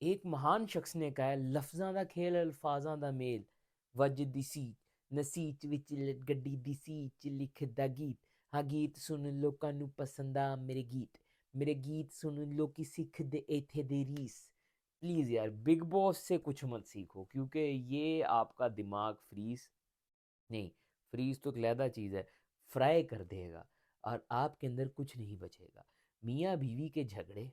एक महान शख्स ने कहा है, लफ्ज़ां दा खेल अल्फाਜ਼ਾं दा मेल वजदी सी नसीच विच गड्डी दी सीच लिखदा गीत। हाँ गीत सुन लोकां नू पसंद आ मेरे गीत सुन लोकी सिखदे इत्थे दे रीस। प्लीज़ यार बिग बॉस से कुछ मत सीखो, क्योंकि ये आपका दिमाग फ्रीज नहीं, फ्रीज तो एक लहदा चीज़ है, फ्राई कर देगा और आपके अंदर कुछ नहीं बचेगा। मियाँ बीवी के झगड़े,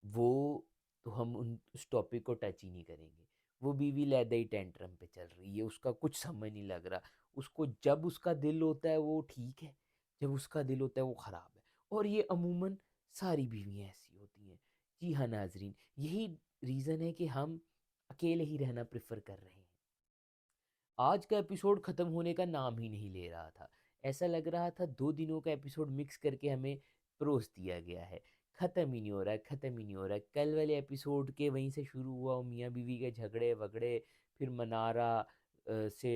वो तो हम उस टॉपिक को टच ही नहीं करेंगे। वो बीवी लैदे ही टेंट्रम पे चल रही है, उसका कुछ समझ नहीं लग रहा। उसको जब उसका दिल होता है वो ठीक है, जब उसका दिल होता है वो ख़राब है। और ये अमूमन सारी बीवियाँ ऐसी होती हैं। जी हाँ नाजरीन, यही रीज़न है कि हम अकेले ही रहना प्रेफर कर रहे हैं। आज का एपिसोड ख़त्म होने का नाम ही नहीं ले रहा था। ऐसा लग रहा था 2 दिनों का एपिसोड मिक्स करके हमें परोस दिया गया है। ख़त्म ही नहीं हो रहा है, ख़त्म ही नहीं हो रहा है। कल वाले एपिसोड के वहीं से शुरू हुआ, वो मियाँ-बीवी के झगड़े-वगड़े, फिर मनारा से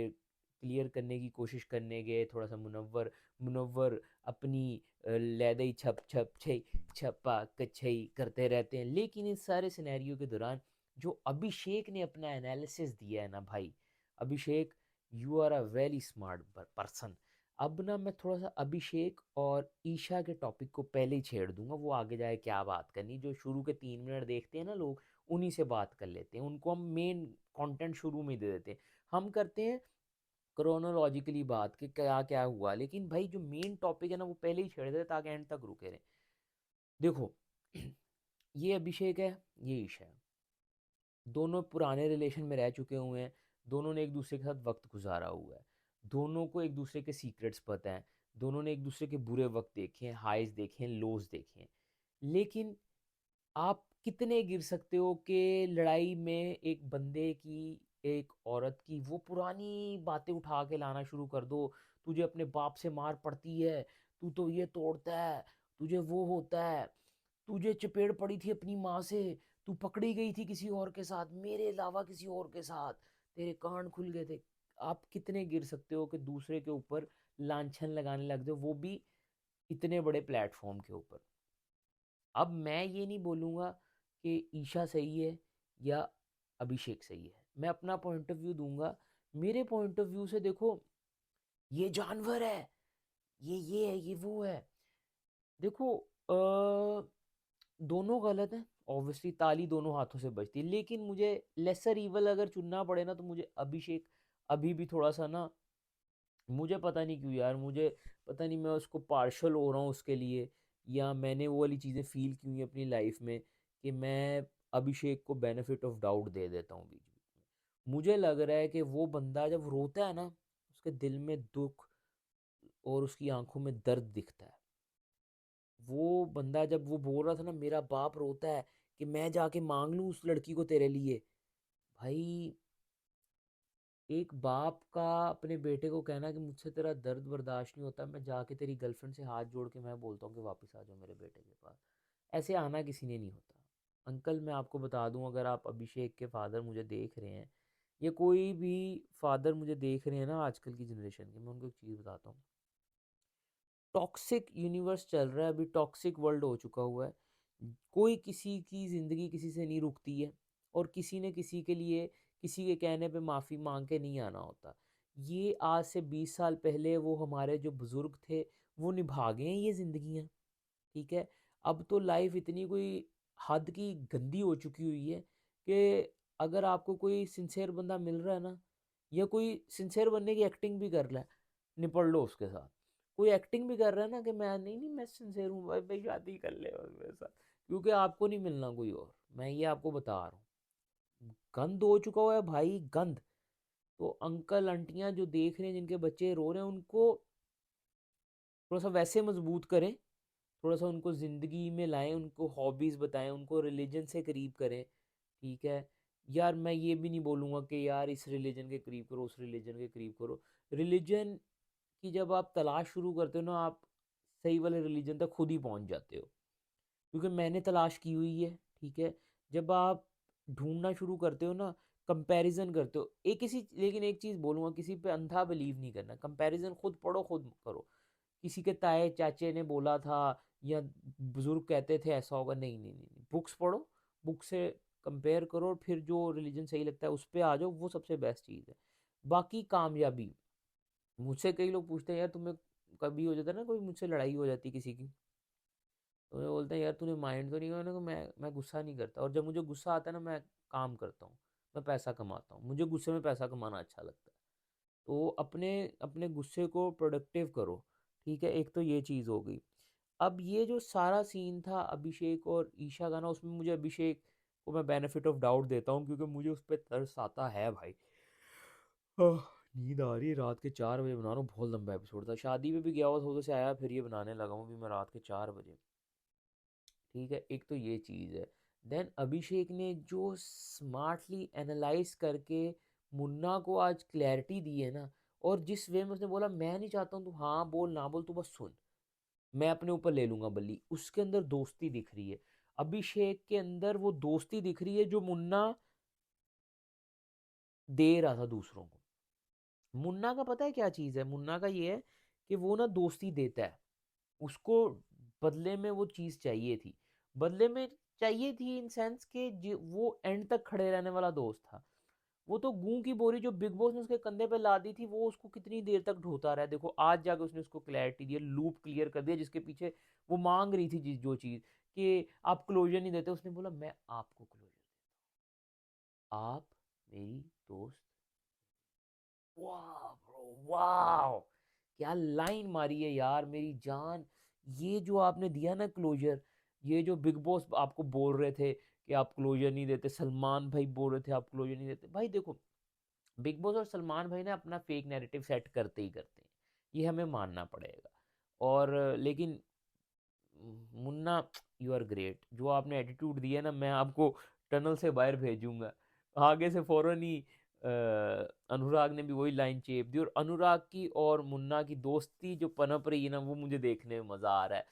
क्लियर करने की कोशिश करने गए, थोड़ा-सा मुनव्वर मुनव्वर अपनी लैदई छप-छप छई छपा-कछई करते रहते हैं। लेकिन इस सारे सिनेरियो के दौरान जो अभिषेक ने अपना एनालिसिस दिया है ना भाई, Abhishek, you are a very smart person. अब ना मैं थोड़ा सा अभिषेक और ईशा के टॉपिक को पहले ही छेड़ दूंगा, वो आगे जाए क्या बात करनी, जो शुरू के 3 मिनट देखते हैं ना लोग, उन्हीं से बात कर लेते हैं, उनको हम मेन कंटेंट शुरू में ही दे देते हैं। हम करते हैं क्रोनोलॉजिकली बात कि क्या क्या हुआ, लेकिन भाई जो मेन टॉपिक है ना वो पहले ही छेड़ देते ताकि एंड तक रुके रहे। देखो ये अभिषेक है, ये ईशा है, दोनों पुराने रिलेशन में रह चुके हुए हैं, दोनों ने एक दूसरे के साथ वक्त गुजारा हुआ है, दोनों को एक दूसरे के सीक्रेट्स पता हैं, दोनों ने एक दूसरे के बुरे वक्त देखे हैं, हाइज देखे हैं, लोज देखे हैं। लेकिन आप कितने गिर सकते हो कि लड़ाई में एक बंदे की, एक औरत की वो पुरानी बातें उठा के लाना शुरू कर दो। तुझे अपने बाप से मार पड़ती है, तू तो ये तोड़ता है, तुझे वो होता है, तुझे चपेड़ पड़ी थी अपनी माँ से, तू पकड़ी गई थी किसी और के साथ, मेरे अलावा किसी और के साथ, तेरे कान खुल गए थे। आप कितने गिर सकते हो कि दूसरे के ऊपर लांछन लगाने लग जाओ, वो भी इतने बड़े प्लेटफॉर्म के ऊपर। अब मैं ये नहीं बोलूँगा कि ईशा सही है या अभिषेक सही है, मैं अपना पॉइंट ऑफ व्यू दूंगा। मेरे पॉइंट ऑफ व्यू से देखो, ये जानवर है, ये है, ये वो है। देखो दोनों गलत हैं, ऑब्वियसली ताली दोनों हाथों से बजती है, लेकिन मुझे लेसर इवल अगर चुनना पड़े ना तो मुझे अभिषेक अभी भी थोड़ा सा ना, मुझे पता नहीं क्यों यार, मुझे पता नहीं मैं उसको पार्शल हो रहा हूँ उसके लिए, या मैंने वो वाली चीज़ें फील की हुई हैं अपनी लाइफ में कि मैं अभिषेक को बेनिफिट ऑफ डाउट दे देता हूँ बीच बीच में। मुझे लग रहा है कि वो बंदा जब रोता है ना, उसके दिल में दुख और उसकी आंखों में दर्द दिखता है। वो बंदा जब वो बोल रहा था ना, मेरा बाप रोता है कि मैं जाके मांग लूँ उस लड़की को तेरे लिए, भाई एक बाप का अपने बेटे को कहना कि मुझसे तेरा दर्द बर्दाश्त नहीं होता, मैं जाके तेरी गर्लफ्रेंड से हाथ जोड़ के मैं बोलता हूँ कि वापस आ जाओ मेरे बेटे के पास, ऐसे आना किसी ने नहीं होता। अंकल मैं आपको बता दूं, अगर आप अभिषेक के फादर मुझे देख रहे हैं, या कोई भी फादर मुझे देख रहे हैं ना आजकल की जनरेशन के, मैं उनको एक चीज़ बताता हूँ। टॉक्सिक यूनिवर्स चल रहा है अभी, टॉक्सिक वर्ल्ड हो चुका हुआ है। कोई किसी की ज़िंदगी किसी से नहीं रुकती है, और किसी ने किसी के लिए किसी के कहने पे माफ़ी मांग के नहीं आना होता। ये आज से 20 साल पहले वो हमारे जो बुज़ुर्ग थे वो निभा गए हैं ये ज़िंदगियाँ, ठीक है। अब तो लाइफ इतनी कोई हद की गंदी हो चुकी हुई है कि अगर आपको कोई सिंसियर बंदा मिल रहा है ना, या कोई सिंसियर बनने की एक्टिंग भी कर रहा है, निपट लो उसके साथ। कोई एक्टिंग भी कर रहा है ना कि मैं नहीं नहीं मैं सिंसियर हूँ भाई, भाई शादी कर ले बस मेरे साथ, क्योंकि आपको नहीं मिलना कोई और, मैं ये आपको बता रहा हूँ। गंद हो चुका हुआ है भाई, गंद। तो अंकल आंटियां जो देख रहे हैं जिनके बच्चे रो रहे हैं, उनको थोड़ा सा वैसे मजबूत करें, थोड़ा सा उनको ज़िंदगी में लाएं, उनको हॉबीज़ बताएं, उनको रिलीजन से करीब करें, ठीक है। यार मैं ये भी नहीं बोलूँगा कि यार इस रिलीजन के करीब करो, उस रिलीजन के करीब करो। रिलीजन की जब आप तलाश शुरू करते हो ना, आप सही वाले रिलीजन तक खुद ही पहुंच जाते हो, क्योंकि मैंने तलाश की हुई है, ठीक है। जब आप ढूंढना शुरू करते हो ना, कंपैरिजन करते हो, एक किसी, लेकिन एक चीज़ बोलूँगा, किसी पे अंधा बिलीव नहीं करना, कंपैरिजन खुद पढ़ो खुद करो। किसी के ताए चाचे ने बोला था या बुजुर्ग कहते थे ऐसा होगा, नहीं नहीं नहीं, बुक्स पढ़ो, बुक से कंपेयर करो और फिर जो रिलीजन सही लगता है उस पे आ जाओ, वो सबसे बेस्ट चीज़ है। बाकी कामयाबी, मुझसे कई लोग पूछते हैं यार तुम्हें कभी हो जाता है ना, कोई मुझसे लड़ाई हो जाती है किसी की, तो मैं बोलते हैं यार तूने माइंड तो नहीं किया। मैंने कहा मैं गुस्सा नहीं करता, और जब मुझे गुस्सा आता है ना मैं काम करता हूँ, मैं पैसा कमाता हूँ, मुझे गुस्से में पैसा कमाना अच्छा लगता है। तो अपने अपने गुस्से को प्रोडक्टिव करो, ठीक है, एक तो ये चीज़ हो गई। अब ये जो सारा सीन था अभिषेक और ईशा का ना, उसमें मुझे अभिषेक को मैं बेनिफिट ऑफ डाउट देता हूँ, क्योंकि मुझे उस पर तरस आता है भाई। आह, नींद आ रही है, रात के 4 बजे बना रहा हूँ, बहुत लंबा एपिसोड था, शादी में भी गया हुआ था, उधर से आया फिर ये बनाने लगा हूँ भी मैं रात के 4 बजे। ठीक है, एक तो ये चीज़ है। देन अभिषेक ने जो स्मार्टली एनालाइज करके मुन्ना को आज क्लैरिटी दी है ना, और जिस वे में उसने बोला मैं नहीं चाहता हूँ तू हाँ बोल ना बोल, तू बस सुन, मैं अपने ऊपर ले लूंगा बल्ली, उसके अंदर दोस्ती दिख रही है। अभिषेक के अंदर वो दोस्ती दिख रही है जो मुन्ना दे रहा था दूसरों को। मुन्ना का पता है क्या चीज़ है, मुन्ना का ये है कि वो ना दोस्ती देता है, उसको बदले में वो चीज़ चाहिए थी, बदले में चाहिए थी इन सेंस के वो एंड तक खड़े रहने वाला दोस्त था। वो तो गूं की बोरी जो बिग बॉस ने उसके कंधे पे ला दी थी, वो उसको कितनी देर तक ढोता रहा है, देखो आज जाके उसने उसको क्लैरिटी दी, लूप क्लियर कर दिया, जिसके पीछे वो मांग रही थी जो चीज़ कि आप क्लोजर नहीं देते, उसने बोला मैं आपको क्लोजर, आप मेरी दोस्त। वाह ब्रो वाह, क्या लाइन मारी है यार मेरी जान। ये जो आपने दिया ना क्लोजर, ये जो बिग बॉस आपको बोल रहे थे कि आप क्लोजर नहीं देते, सलमान भाई बोल रहे थे आप क्लोजर नहीं देते, भाई देखो बिग बॉस और सलमान भाई ना अपना फेक नैरेटिव सेट करते ही करते हैं, ये हमें मानना पड़ेगा। और लेकिन मुन्ना, यू आर ग्रेट, जो आपने एटीट्यूड दिया ना, मैं आपको टनल से बाहर भेजूंगा। आगे से फौरन ही अनुराग ने भी वही लाइन चेप दी, और अनुराग की और मुन्ना की दोस्ती जो पनप रही है ना, वो मुझे देखने में मज़ा आ रहा है।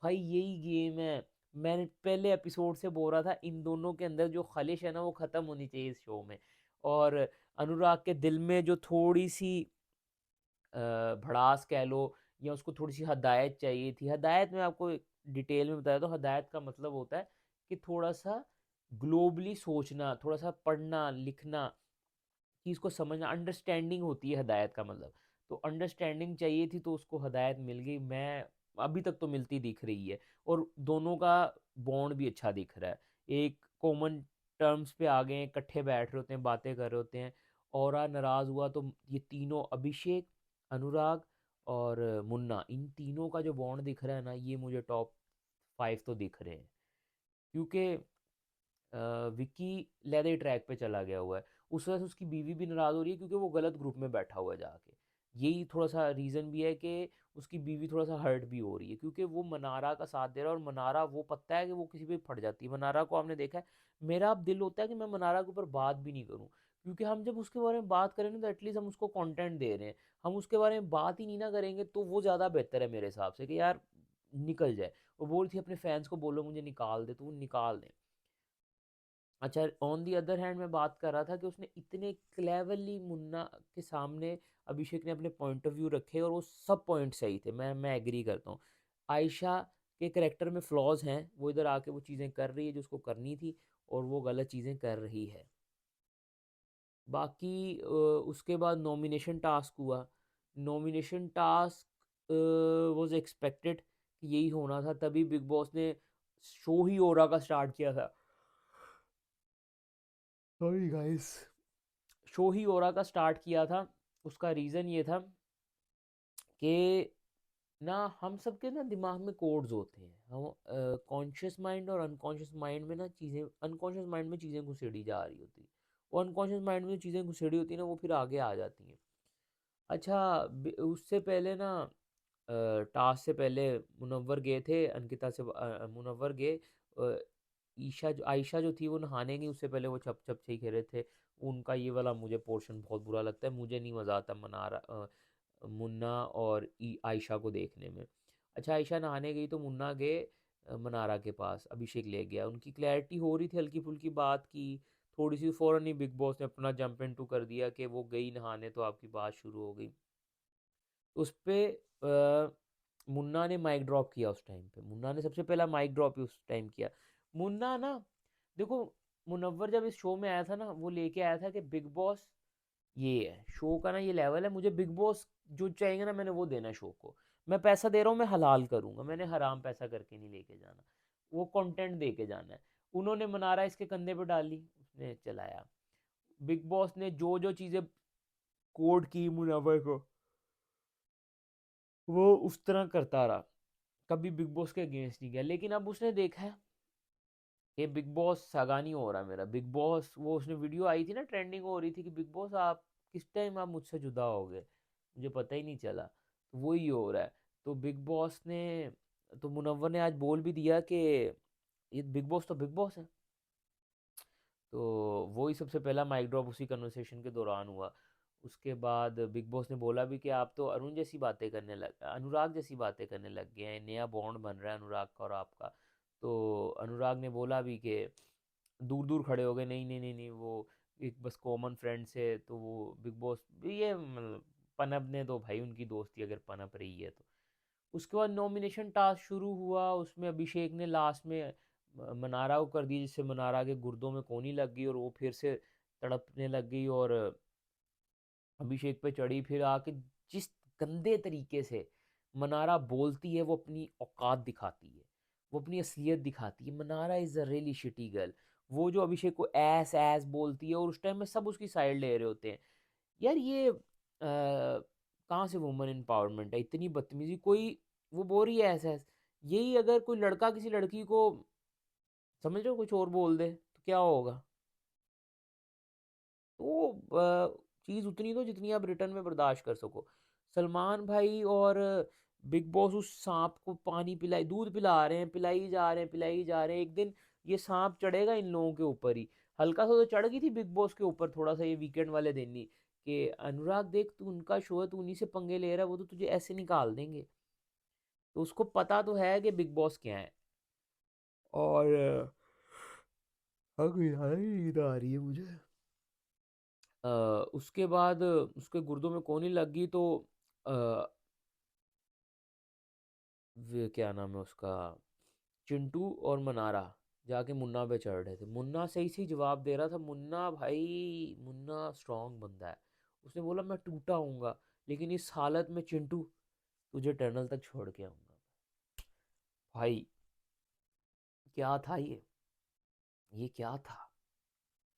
भाई यही गेम है, मैंने पहले एपिसोड से बोल रहा था इन दोनों के अंदर जो खलिश है ना वो ख़त्म होनी चाहिए इस शो में। और अनुराग के दिल में जो थोड़ी सी भड़ास कह लो, या उसको थोड़ी सी हदायत चाहिए थी। हदायत मैं आपको डिटेल में बताया, तो हदायत का मतलब होता है कि थोड़ा सा ग्लोबली सोचना, थोड़ा सा पढ़ना लिखना, चीज़ को समझना, अंडरस्टैंडिंग होती है हदायत का मतलब। तो अंडरस्टैंडिंग चाहिए थी तो उसको हदायत मिल गई, मैं अभी तक तो मिलती दिख रही है। और दोनों का बॉन्ड भी अच्छा दिख रहा है, एक कॉमन टर्म्स पे आ गए हैं, इकट्ठे बैठ रहे होते हैं, बातें कर रहे होते हैं। और नाराज़ हुआ तो ये तीनों, अभिषेक, अनुराग और मुन्ना, इन तीनों का जो बॉन्ड दिख रहा है ना, ये मुझे टॉप 5 तो दिख रहे हैं। क्योंकि विक्की लेदर ट्रैक पे चला गया हुआ है, उस वजह से उसकी बीवी भी नाराज़ हो रही है, क्योंकि वो गलत ग्रुप में बैठा हुआ है जाके। यही थोड़ा सा रीज़न भी है कि उसकी बीवी थोड़ा सा हर्ट भी हो रही है, क्योंकि वो मनारा का साथ दे रहा है, और मनारा वो पता है कि वो किसी पे फट जाती है। मनारा को आपने देखा है, मेरा अब दिल होता है कि मैं मनारा के ऊपर बात भी नहीं करूँ, क्योंकि हम जब उसके बारे में बात करें ना तो एटलीस्ट हम उसको कंटेंट दे रहे हैं। हम उसके बारे में बात ही नहीं ना करेंगे तो वो ज़्यादा बेहतर है मेरे हिसाब से, कि यार निकल जाए। वो बोल रही थी अपने फैंस को बोलो मुझे निकाल दे, तो वो निकाल दें। अच्छा, ऑन दी अदर हैंड मैं बात कर रहा था कि उसने इतने क्लेवरली मुन्ना के सामने अभिषेक ने अपने पॉइंट ऑफ व्यू रखे, और वो सब पॉइंट सही थे, मैं एग्री करता हूँ। आयशा के करेक्टर में फ्लॉज हैं, वो इधर आके वो चीज़ें कर रही है जो उसको करनी थी, और वो गलत चीज़ें कर रही है। बाकी उसके बाद नॉमिनेशन टास्क हुआ। नॉमिनेशन टास्क वाज एक्सपेक्टेड कि यही होना था, तभी बिग बॉस ने शो ही ओरा का स्टार्ट किया था। सॉरी गाइस, शो ही ओरा का स्टार्ट किया था। उसका रीज़न ये था कि ना हम सबके ना दिमाग में कोड्स होते हैं, हम कॉन्शियस माइंड और अनकॉन्शियस माइंड में ना चीज़ें, अनकॉन्शियस माइंड में चीज़ें घुसेड़ी जा रही होती, वो अनकॉन्शियस माइंड में जो चीज़ें घुसेड़ी होती हैं ना वो फिर आगे आ जाती हैं। अच्छा, उससे पहले ना टास्क से पहले मुनव्वर गए थे, अंकिता से मुनव्वर गए, अ, ईशा जो आयशा जो थी वो नहाने गई, उससे पहले वो छप छप से ही खेले थे। उनका ये वाला मुझे पोर्शन बहुत बुरा लगता है, मुझे नहीं मज़ा आता मुन्ना और आयशा को देखने में। अच्छा, आयशा नहाने गई तो मुन्ना गए मनारा के पास, अभिषेक ले गया, उनकी क्लैरिटी हो रही थी, हल्की फुल्की बात की थोड़ी सी, फ़ौरन ही बिग बॉस ने अपना जंप इन टू कर दिया कि वो गई नहाने तो आपकी बात शुरू हो गई। उस पे मुन्ना ने माइक ड्रॉप किया, उस टाइम पे मुन्ना ने सबसे पहला माइक ड्रॉप ही उस टाइम किया। मुन्ना ना, देखो, मुनव्वर जब इस शो में आया था ना, वो लेके आया था कि बिग बॉस ये है, शो का ना ये लेवल है, मुझे बिग बॉस जो चाहिए ना मैंने वो देना है शो को। मैं पैसा दे रहा हूँ, मैं हलाल करूँगा, मैंने हराम पैसा करके नहीं लेके जाना, वो कंटेंट दे के जाना है। उन्होंने मनारा इसके कंधे पे डाली, उसने चलाया। बिग बॉस ने जो जो चीज़ें कोड की मुनव्वर को, वो उस तरह करता रहा, कभी बिग बॉस के अगेंस्ट नहीं गया। लेकिन अब उसने देखा है ये बिग बॉस सगा नहीं हो रहा मेरा, बिग बॉस, वो उसने वीडियो आई थी ना, ट्रेंडिंग हो रही थी कि बिग बॉस आप किस टाइम आप मुझसे जुदा हो गए, मुझे पता ही नहीं चला, तो वही हो रहा है। तो बिग बॉस ने, तो मुनव्वर ने आज बोल भी दिया कि ये बिग बॉस तो बिग बॉस है। तो वही सबसे पहला माइक ड्रॉप उसी कन्वर्सेशन के दौरान हुआ। उसके बाद बिग बॉस ने बोला भी कि आप तो अरुण जैसी बातें करने लग, अनुराग जैसी बातें करने लग गए हैं, नया बॉन्ड बन रहा है अनुराग का और आपका। तो अनुराग ने बोला भी कि दूर दूर खड़े हो गए, नहीं नहीं नहीं नहीं, वो एक बस कॉमन फ्रेंड से, तो वो बिग बॉस ये मतलब पनप ने तो भाई उनकी दोस्ती अगर पनप रही है तो। उसके बाद नॉमिनेशन टास्क शुरू हुआ, उसमें अभिषेक ने लास्ट में मनारा को कर दी, जिससे मनारा के गुर्दों में कोनी लग गई और वो फिर से तड़पने लग गई और अभिषेक पे चढ़ी। फिर आके जिस गंदे तरीके से मनारा बोलती है, वो अपनी औकात दिखाती है, वो अपनी असलियत दिखाती है। Manara is a really shitty girl. वो जो अभिषेक को ऐस ऐस बोलती है और उस टाइम में सब उसकी साइड ले रहे होते हैं। यार ये कहाँ से वुमन एम्पावरमेंट है, इतनी बदतमीजी। कोई वो बोल रही है ऐसा ऐसा, यही अगर कोई लड़का किसी लड़की को, समझ रहे हो, कुछ और बोल दे तो क्या होगा। तो चीज़ उतनी दो जितनी आप रिटर्न में बर्दाश्त कर सको। सलमान भाई और बिग बॉस उस सांप को पानी पिलाई, दूध पिला रहे हैं, पिलाई जा रहे हैं, पिलाई जा रहे हैं। एक दिन ये सांप चढ़ेगा इन लोगों के ऊपर ही। हल्का सा तो चढ़ गई थी बिग बॉस के ऊपर थोड़ा सा ये वीकेंड वाले दिन ही, कि अनुराग देख तू उनका शो है, तू उन्हीं से पंगे ले रहा है, वो तो तुझे ऐसे निकाल देंगे। तो उसको पता तो है कि बिग बॉस क्या है। और यार नींद आ रही है मुझे। उसके बाद उसके गुर्दों में कोनी लग गई, तो अ, क्या नाम है उसका, चिंटू और मनारा जाके मुन्ना पे चढ़ रहे थे। मुन्ना सही सही जवाब दे रहा था, मुन्ना भाई, मुन्ना स्ट्रांग बंदा है। उसने बोला मैं टूटा हूँगा, लेकिन इस हालत में चिंटू तुझे टनल तक छोड़ के आऊँगा। भाई क्या था ये क्या था।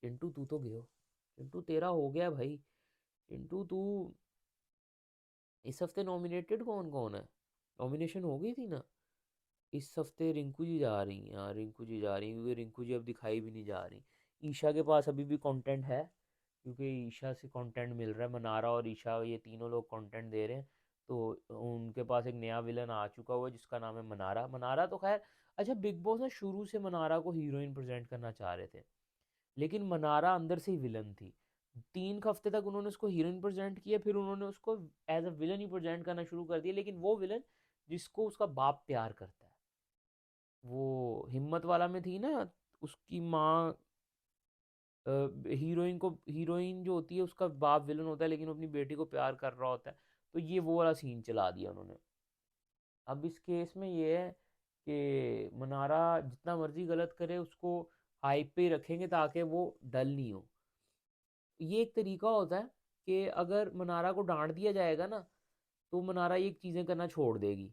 चिंटू तू तो गयो, चिंटू तेरा हो गया भाई। चिंटू तू, इस हफ्ते नॉमिनेटेड कौन कौन है, नॉमिनेशन हो गई थी ना। इस हफ्ते रिंकू जी जा रही हैं, हाँ रिंकू जी जा रही हैं, क्योंकि रिंकू जी अब दिखाई भी नहीं जा रही। ईशा के पास अभी भी कंटेंट है, क्योंकि ईशा से कंटेंट मिल रहा है, मनारा और ईशा ये तीनों लोग कंटेंट दे रहे हैं। तो उनके पास एक नया विलन आ चुका हुआ है जिसका नाम है मनारा। मनारा तो खैर, अच्छा बिग बॉस ने शुरू से मनारा को हीरोइन प्रेजेंट करना चाह रहे थे, लेकिन मनारा अंदर से ही विलन थी। 3 हफ्ते तक उन्होंने उसको हीरोइन प्रेजेंट किया, फिर उन्होंने उसको एज अ विलन ही प्रेजेंट करना शुरू कर दिया, लेकिन वो विलन जिसको उसका बाप प्यार करता है। वो हिम्मत वाला में थी ना, उसकी माँ हीरोइन को, हीरोइन जो होती है उसका बाप विलन होता है, लेकिन वो अपनी बेटी को प्यार कर रहा होता है। तो ये वो वाला सीन चला दिया उन्होंने। अब इस केस में ये है कि मनारा जितना मर्जी गलत करे, उसको हाइप पे ही रखेंगे ताकि वो डल नहीं हो। ये एक तरीका होता है कि अगर मनारा को डांट दिया जाएगा ना, तो मनारा ये चीज़ें करना छोड़ देगी,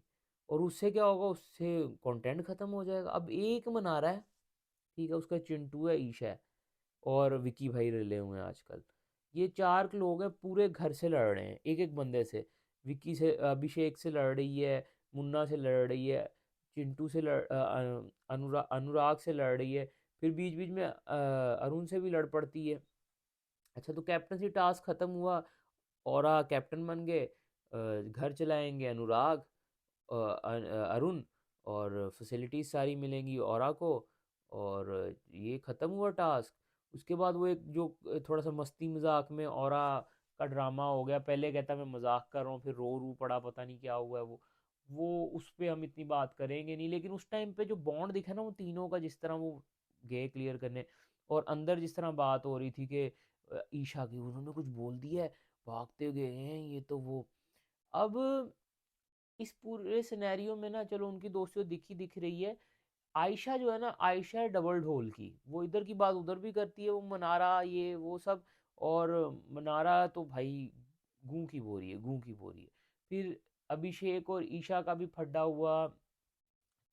और उससे क्या होगा, उससे कंटेंट खत्म हो जाएगा। अब एक मनारा है, ठीक है, उसका चिंटू है, ईशा है, और विकी भाई रिले हुए हैं आजकल। ये 4 लोग हैं, पूरे घर से लड़ रहे हैं एक एक बंदे से। विकी से, अभिषेक से लड़ रही है, मुन्ना से लड़ रही है, चिंटू से अनुराग से लड़ रही है, फिर बीच बीच में अरुण से भी लड़ पड़ती है। अच्छा, तो कैप्टनसी टास्क खत्म हुआ, और कैप्टन बन गए, घर चलाएंगे अनुराग, अरुण, और फैसिलिटीज सारी मिलेंगी औरा को। और ये ख़त्म हुआ टास्क। उसके बाद वो एक जो थोड़ा सा मस्ती मजाक में औरा का ड्रामा हो गया, पहले कहता मैं मजाक कर रहा हूँ, फिर रो रू पड़ा, पता नहीं क्या हुआ है वो उस पर हम इतनी बात करेंगे नहीं। लेकिन उस टाइम पे जो बॉन्ड दिखा ना वो तीनों का, जिस तरह वो गए क्लियर करने, और अंदर जिस तरह बात हो रही थी कि ईशा की उन्होंने कुछ बोल दिया है, भागते गए हैं ये तो वो। अब इस पूरे सिनेरियो में ना, चलो उनकी दोस्ती तो दिख ही दिख रही है, आयशा जो है ना, आयशा है डबल ढोल की, वो इधर की बात उधर भी करती है, वो मनारा ये वो सब। और मनारा तो भाई गूं की बोरी है, गूं की बोरी है। फिर अभिषेक और ईशा का भी फड्डा हुआ,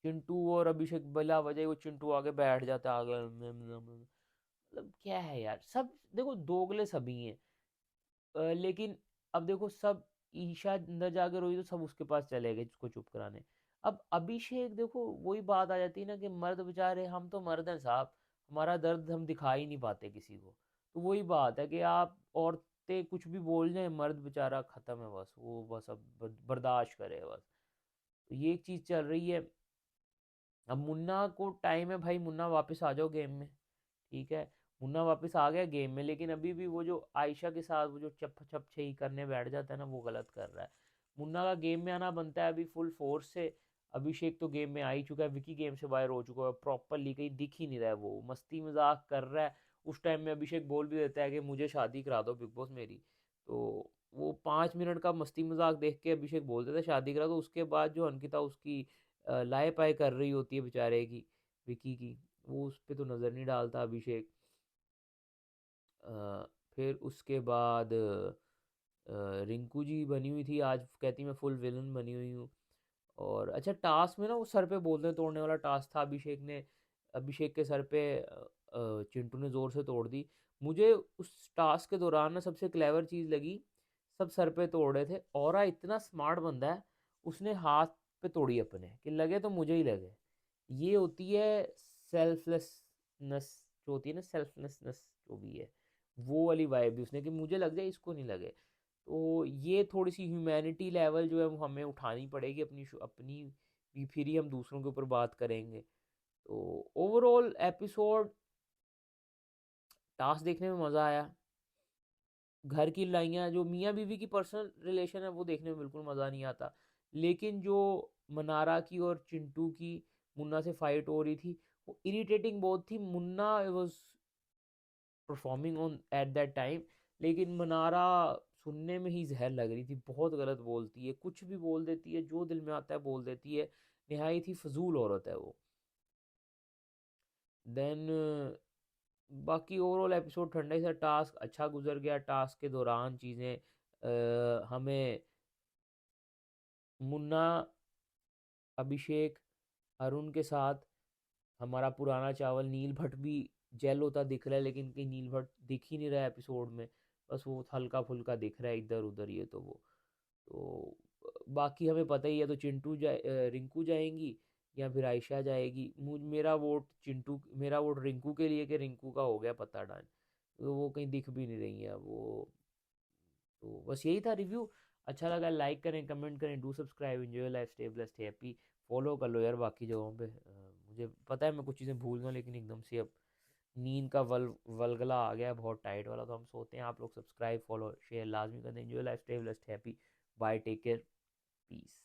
चिंटू और अभिषेक बिला वजह वो चिंटू आगे बैठ जाता है आगे, मतलब क्या है यार, सब देखो दोगले सभी हैं। लेकिन अब देखो सब, ईशा अंदर जाके रोई तो सब उसके पास चले गए उसको चुप कराने। अब अभिषेक देखो वही बात आ जाती है ना कि मर्द बेचारे, हम तो मर्द हैं साहब, हमारा दर्द हम दिखा ही नहीं पाते किसी को। तो वही बात है कि आप औरतें कुछ भी बोल जाए, मर्द बेचारा खत्म है, बस वो बस अब बर्दाश्त करे बस। तो ये एक चीज चल रही है। अब मुन्ना को टाइम है भाई, मुन्ना वापस आ जाओ गेम में, ठीक है। मुन्ना वापस आ गया गेम में, लेकिन अभी भी वो जो आयशा के साथ वो जो चप चप छई करने बैठ जाता है ना, वो गलत कर रहा है। मुन्ना का गेम में आना बनता है अभी फुल फोर्स से। अभिषेक तो गेम में आ ही चुका है, विकी गेम से बाहर हो चुका है, प्रॉपरली कहीं दिख ही नहीं रहा है, वो मस्ती मजाक कर रहा है। उस टाइम में अभिषेक बोल भी देता है कि मुझे शादी करा दो बिग बॉस मेरी। तो वो 5 मिनट का मस्ती मजाक देख के अभिषेक बोल देता है शादी करा दो, उसके बाद जो अंकिता उसकी लाए पाए कर रही होती है बेचारे की, विकी की, वो उस पर तो नज़र नहीं डालता अभिषेक। फिर उसके बाद रिंकू जी बनी हुई थी आज, कहती मैं फुल विलन बनी हुई हूँ। और अच्छा टास्क में ना वो सर पे बोलने तोड़ने वाला टास्क था, अभिषेक के सर पे चिंटू ने ज़ोर से तोड़ दी। मुझे उस टास्क के दौरान ना सबसे क्लेवर चीज़ लगी, सब सर पे तोड़ रहे थे, और इतना स्मार्ट बंदा है, उसने हाथ पे तोड़ी अपने, कि लगे तो मुझे ही लगे। ये होती है सेल्फलेसनेस, जो होती है ना सेल्फलेसनेस, जो भी है वो वाली वाइब भी उसने, कि मुझे लग जाए इसको नहीं लगे। तो ये थोड़ी सी ह्यूमैनिटी लेवल जो है वो हमें उठानी पड़ेगी अपनी अपनी भी, फिर ही हम दूसरों के ऊपर बात करेंगे। तो ओवरऑल एपिसोड, टास्क देखने में मज़ा आया, घर की लड़ाइयाँ जो मियाँ बीवी की पर्सनल रिलेशन है वो देखने में बिल्कुल मज़ा नहीं आता। लेकिन जो मनारा की और चिंटू की मुन्ना से फाइट हो रही थी, वो इरिटेटिंग बहुत थी। Munna was performing on at that time, लेकिन मनारा सुनने में ही जहर लग रही थी, बहुत गलत बोलती है, कुछ भी बोल देती है, जो दिल में आता है बोल देती है, नहायत ही फजूल औरत है वो। देन बाकी ओवरऑल एपिसोड ठंडा ही था, टास्क अच्छा गुजर गया, टास्क के दौरान चीज़ें हमें मुन्ना, अभिषेक, अरुण के साथ हमारा पुराना चावल नील भट्ट भी जेल होता दिख रहा है, लेकिन कहीं नील भट्ट दिख ही नहीं रहा है एपिसोड में, बस वो हल्का फुल्का दिख रहा है इधर उधर, ये तो वो। तो बाकी हमें पता ही है, तो रिंकू जाएंगी या फिर आयशा जाएगी। मेरा वोट मेरा वोट रिंकू के लिए, कि रिंकू का हो गया पता डाल, तो वो कहीं दिख भी नहीं रही है वो। तो बस यही था रिव्यू। अच्छा लगा लाइक करें, कमेंट करें, do subscribe, enjoy life, stay blessed happy. Follow कर लो यार बाकी जगहों पे। मुझे पता है मैं कुछ चीज़ें भूल गया, लेकिन एकदम से अब नींद का वलगला आ गया है बहुत टाइट वाला, तो हम सोते हैं। आप लोग सब्सक्राइब फॉलो शेयर लाजमी कर दें। Enjoy life, stay blessed happy, bye, take care, piece.